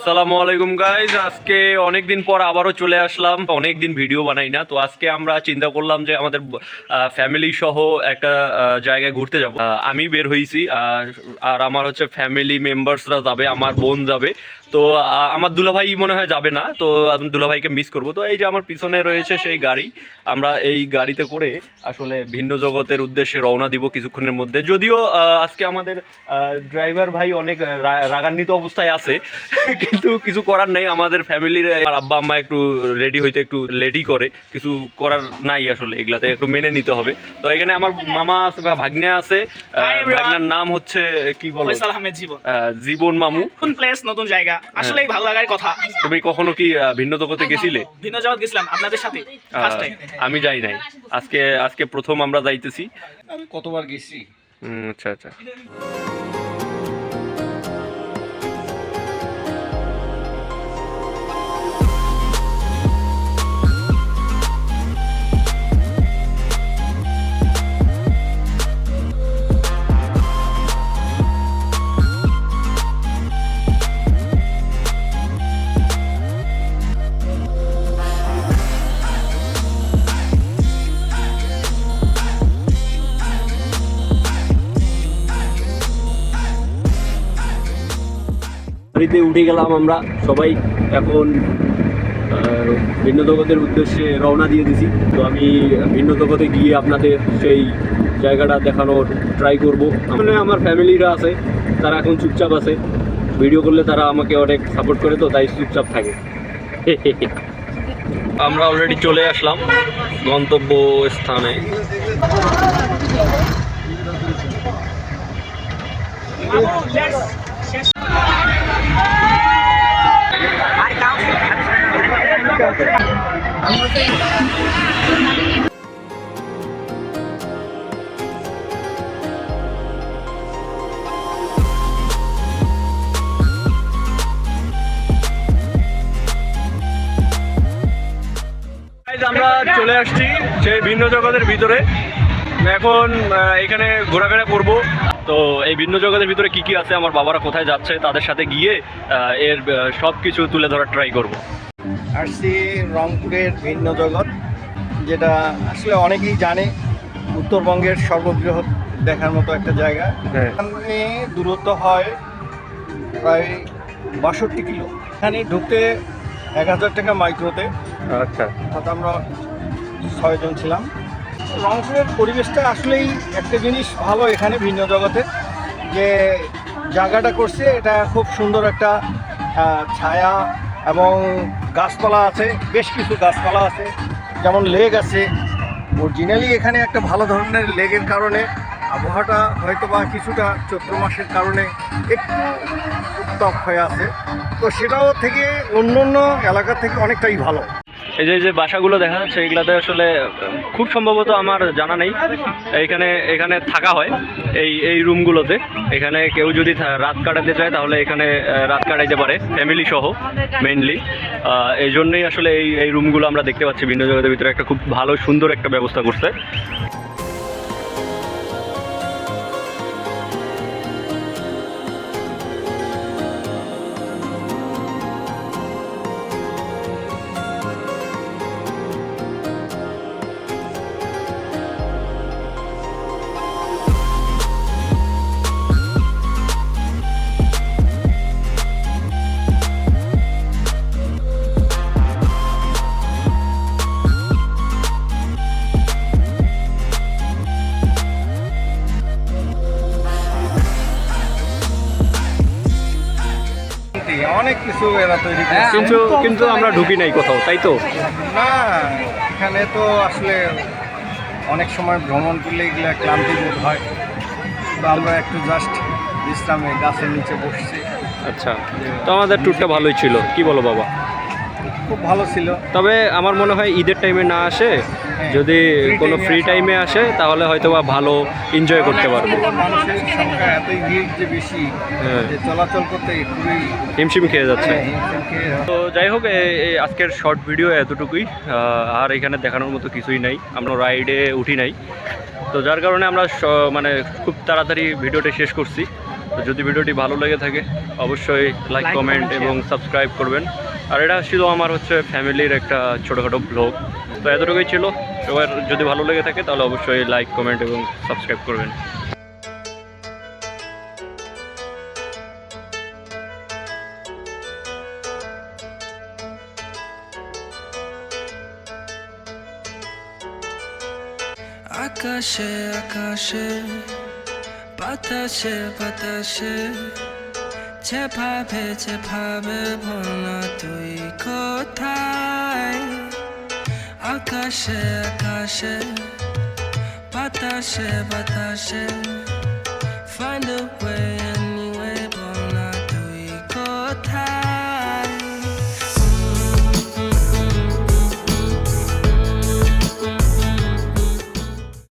আসসালামু আলাইকুম গাইজ, আজকে অনেকদিন পর আবারও চলে আসলাম। অনেকদিন ভিডিও বানাই না, তো আজকে আমরা চিন্তা করলাম যে আমাদের ফ্যামিলি সহ একটা জায়গায় ঘুরতে যাব। আমি বের হয়েছি আর আমার হচ্ছে ফ্যামিলি মেম্বার্সরা যাবে, আমার বোন যাবে। তো আমার দুলাভাই মনে হয় যাবে না, তো আমি দুলাভাইকে মিস করবো। তো এই যে আমার পিছনে রয়েছে সেই গাড়ি, আমরা এই গাড়িতে করে আসলে ভিন্ন জগতের উদ্দেশ্যে রওনা দিব কিছুক্ষণের মধ্যে। যদিও আজকে আমাদের ড্রাইভার ভাই অনেক রাগান্বিত অবস্থায় আছে, কিন্তু কিছু করার নেই। আমাদের ফ্যামিলির আব্বা আম্মা একটু রেডি হইতে একটু লেটই করে, কিছু করার নাই, আসলে এগুলাতে একটু মেনে নিতে হবে। তো এখানে আমার মামা আছে বা ভাগ্নে আছে, ভাগ্নার নাম হচ্ছে কি বলো, ফয়সাল আহমেদ জীবন। জীবন মামু। নতুন প্লেস, নতুন জায়গা, আসলেই ভালো লাগার কথা। তুমি কখনো কি ভিন্ন জগতে গেছিলে? ভিন্ন জগৎ গেছিলাম আপনাদের সাথে, ফার্স্ট টাইম। আমি যাই নাই, আজকে প্রথম আমরা যাইতেছি। আমি কতবার গেছি। আচ্ছা আচ্ছা। গাড়িতে উঠে গেলাম আমরা সবাই, এখন ভিন্ন জগতের উদ্দেশ্যে রওনা দিয়ে দিছি। তো আমি ভিন্ন জগতে গিয়ে আপনাদের সেই জায়গাটা দেখানোর ট্রাই করবো। আসলে আমার ফ্যামিলিরা আছে, তারা এখন চুপচাপ আছে, ভিডিও করলে তারা আমাকে অনেক সাপোর্ট করে, তো তাই চুপচাপ থাকে। আমরা অলরেডি চলে আসলাম গন্তব্য স্থানে। আমরা চলে আসছি সেই ভিন্ন জগতের ভিতরে। এখন এখানে ঘোরাফেরা করব। তো এই ভিন্ন জগতের ভিতরে কি কি আছে, আমার বাবারা কোথায় যাচ্ছে, তাদের সাথে গিয়ে এর সব কিছু তুলে ধরার ট্রাই করব। আসছি রংপুরের ভিন্ন জগৎ, যেটা আসলে অনেকেই জানে উত্তরবঙ্গের সর্ববৃহৎ দেখার মতো একটা জায়গা। এখানে দূরত্ব হয় প্রায় ৬২ কিলো। এখানে ঢুকতে ১,০০০ টাকা মাইক্রোতে। আচ্ছা, অর্থাৎ আমরা ৬ জন ছিলাম। রংপুরের পরিবেশটা আসলেই একটা জিনিস ভালো এখানে ভিন্ন জগতে, যে জায়গাটা করছে এটা খুব সুন্দর একটা ছায়া এবং গাছপালা আছে, বেশ কিছু গাছপালা আছে, যেমন লেক আছে। অরিজিনালি এখানে একটা ভালো ধরনের লেকের কারণে আবহাওয়াটা হয়তো বা কিছুটা চৈত্র মাসের কারণে একটু উত্তাপ হয়ে আছে, তো সেটাও থেকে অন্য অন্য এলাকা থেকে অনেকটাই ভালো। এই যে বাসাগুলো দেখা যাচ্ছে, এগুলাতে আসলে খুব সম্ভবত আমার জানা নেই, এখানে থাকা হয় এই রুমগুলোতে। এখানে কেউ যদি রাত কাটাতে চায় তাহলে এখানে রাত কাটাইতে পারে, ফ্যামিলি সহ মেইনলি। এই জন্যই আসলে এই রুমগুলো আমরা দেখতে পাচ্ছি ভিন্ন জগতের ভিতরে। একটা খুব ভালো সুন্দর একটা ব্যবস্থা করছে। অনেক কিছু এরা তৈরি করে, কিন্তু আমরা ঢুকি নাই কোথাও, তাই তো? না, এখানে তো আসলে অনেক সময় ভ্রমণ করলে এগুলা ক্লান্তি বোধ হয়, তো আমরা একটু জাস্ট বিশ্রামে গাছের নিচে বসছি। আচ্ছা, তো আমাদের ট্যুরটা ভালোই ছিল, কি বলো বাবা? খুব ভালো ছিল। তবে আমার মনে হয় ঈদের টাইমে না আসে, যদি কোনো ফ্রি টাইমে আসে তাহলে হয়তো বা ভালো এনজয় করতে পারবো। মানুষের সংখ্যা এতই ভিড় যে বেশি, যে চলাচল করতে খুবই হিমশিম খেয়ে যাচ্ছে। হিমশিম খেয়ে। তো যাই হোক, এই আজকের শর্ট ভিডিও এতটুকুই, আর এখানে দেখানোর মতো কিছুই নাই। আমরা রাইডে উঠি নাই, তো যার কারণে আমরা মানে খুব তাড়াতাড়ি ভিডিওটা শেষ করছি। তো যদি ভিডিওটি ভালো লেগে থাকে অবশ্যই লাইক Like, কমেন্ট comment, এবং সাবস্ক্রাইব করবেন। আর এটা ছিল আমার হচ্ছে ফ্যামিলির একটা ছোটোখাটো ব্লগ। তো এতটুকুই ছিল। সবার যদি ভালো লেগে থাকে তাহলে অবশ্যই লাইক কমেন্ট এবং সাবস্ক্রাইব করবেন। আকাশে আকাশে বাতাসে বাতাসে যেভাবে যেভাবে বলনা তুই কোথায়। আকাশে আকাশে বাতাসে বাতাসে find a way